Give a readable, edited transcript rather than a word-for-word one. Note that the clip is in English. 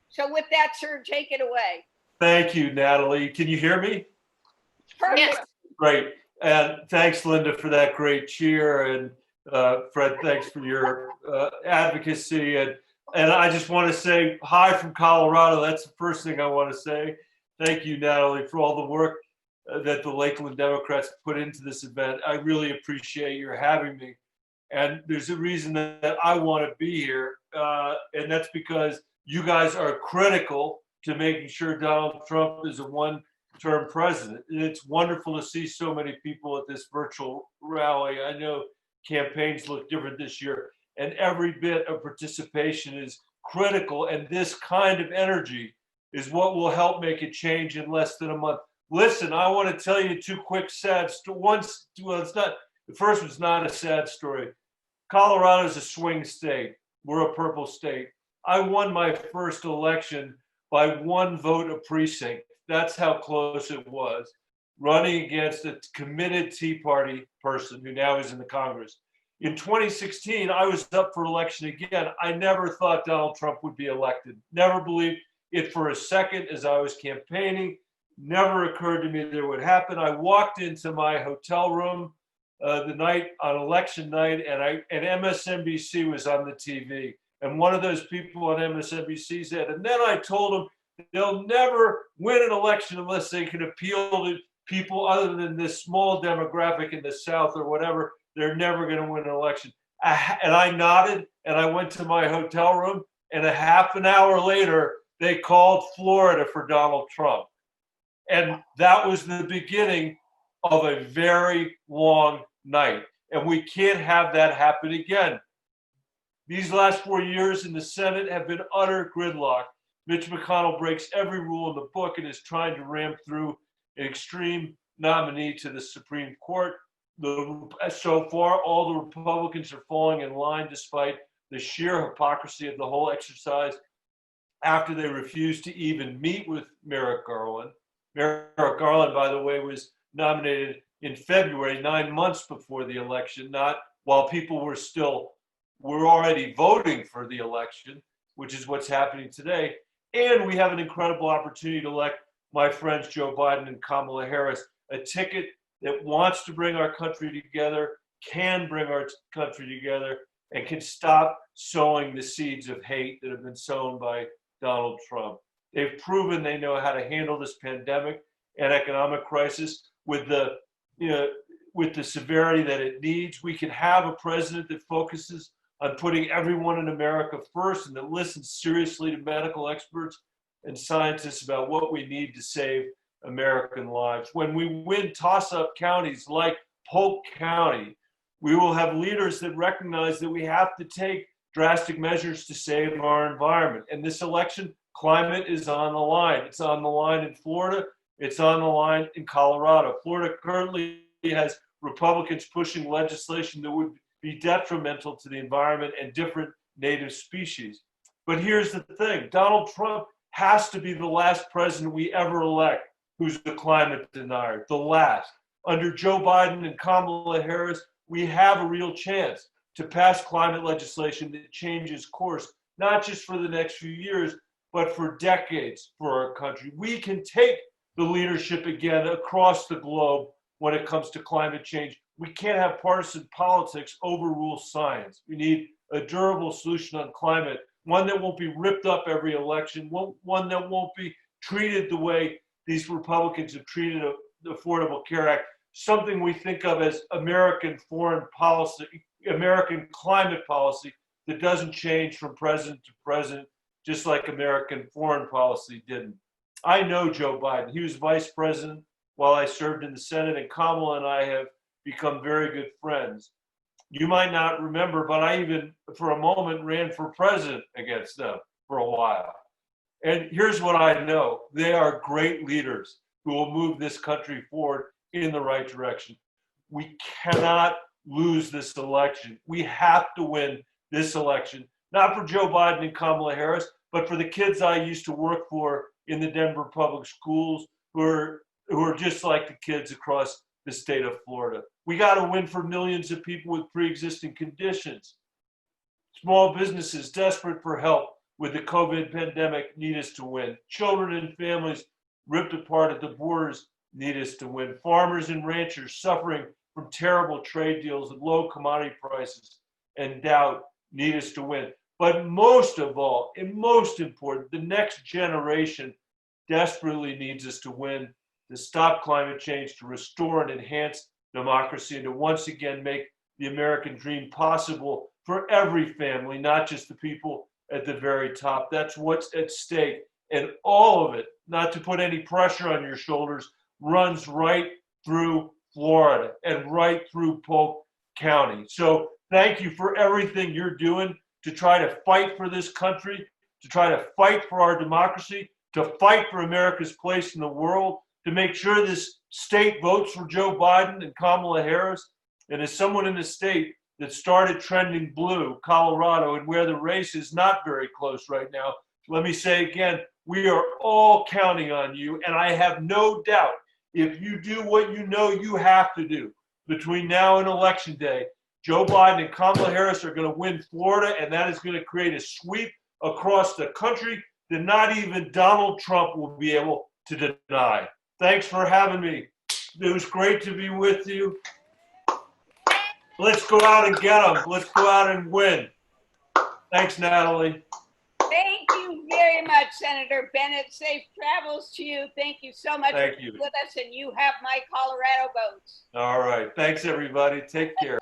So with that, sir, take it away. Thank you, Natalie. Can you hear me? Perfect. Yes. Great. And thanks, Linda, for that great cheer. And Fred, thanks for your advocacy. And I just want to say hi from Colorado. That's the first thing I want to say. Thank you, Natalie, for all the work that the Lakeland Democrats put into this event. I really appreciate your having me. And there's a reason that I want to be here. And that's because you guys are critical to making sure Donald Trump is a one-term president. And it's wonderful to see so many people at this virtual rally. I know campaigns look different this year, and every bit of participation is critical. And this kind of energy is what will help make a change in less than a month. Listen, I want to tell you two quick sad stories. The first one's not a sad story. Colorado is a swing state. We're a purple state. I won my first election by 1 vote a precinct. That's how close it was, running against a committed Tea Party person who now is in the Congress. In 2016, I was up for election again. I never thought Donald Trump would be elected. Never believed it for a second as I was campaigning. Never occurred to me that it would happen. I walked into my hotel room the night on election night, and MSNBC was on the TV. And one of those people on MSNBC said, and then I told them they'll never win an election unless they can appeal to people other than this small demographic in the South or whatever. They're never going to win an election. And I nodded, and I went to my hotel room, and a half an hour later, they called Florida for Donald Trump. And that was the beginning of a very long night. And we can't have that happen again. These last 4 years in the Senate have been utter gridlock. Mitch McConnell breaks every rule in the book and is trying to ram through an extreme nominee to the Supreme Court. So far, all the Republicans are falling in line despite the sheer hypocrisy of the whole exercise after they refused to even meet with Merrick Garland. Merrick Garland, by the way, was nominated in February, 9 months before the election, not while people were already voting for the election, which is what's happening today. And we have an incredible opportunity to elect my friends Joe Biden and Kamala Harris, a ticket that wants to bring our country together, can bring our country together, and can stop sowing the seeds of hate that have been sown by Donald Trump. They've proven they know how to handle this pandemic and economic crisis with the severity that it needs. We can have a president that focuses on putting everyone in America first and that listens seriously to medical experts and scientists about what we need to save American lives. When we win toss-up counties like Polk County, we will have leaders that recognize that we have to take drastic measures to save our environment. And this election, climate is on the line. It's on the line in Florida. It's on the line in Colorado. Florida currently has Republicans pushing legislation that would be detrimental to the environment and different native species. But here's the thing, Donald Trump has to be the last president we ever elect who's a climate denier, the last. Under Joe Biden and Kamala Harris, we have a real chance to pass climate legislation that changes course, not just for the next few years, but for decades for our country. We can take the leadership again across the globe when it comes to climate change. We can't have partisan politics overrule science. We need a durable solution on climate, one that won't be ripped up every election, one that won't be treated the way these Republicans have treated the Affordable Care Act, something we think of as American foreign policy, American climate policy that doesn't change from president to president, just like American foreign policy didn't. I know Joe Biden. He was vice president while I served in the Senate, and Kamala and I have become very good friends. You might not remember, but I even, for a moment, ran for president against them for a while. And here's what I know. They are great leaders who will move this country forward in the right direction. We cannot lose this election. We have to win this election, not for Joe Biden and Kamala Harris, but for the kids I used to work for in the Denver public schools who are just like the kids across the state of Florida. We got to win for millions of people with pre-existing conditions, small businesses desperate for help with the COVID pandemic need us to win. Children and families ripped apart at the borders need us to win. Farmers and ranchers suffering from terrible trade deals and low commodity prices and doubt need us to win. But most of all, and most important, the next generation desperately needs us to win, to stop climate change, to restore and enhance democracy, and to once again make the American dream possible for every family, not just the people at the very top. That's what's at stake. And all of it, not to put any pressure on your shoulders, runs right through Florida and right through Polk County. So thank you for everything you're doing to try to fight for this country, to try to fight for our democracy, to fight for America's place in the world, to make sure this state votes for Joe Biden and Kamala Harris. And as someone in the state that started trending blue, Colorado, and where the race is not very close right now, let me say again, we are all counting on you. And I have no doubt if you do what you know you have to do between now and Election Day, Joe Biden and Kamala Harris are going to win Florida, and that is going to create a sweep across the country that not even Donald Trump will be able to deny. Thanks for having me. It was great to be with you. Let's go out and get them. Let's go out and win. Thanks, Natalie. Thank you very much, Senator Bennet. Safe travels to you. Thank you so much Thank for you. being with us, and you have my Colorado votes. All right. Thanks, everybody. Take care.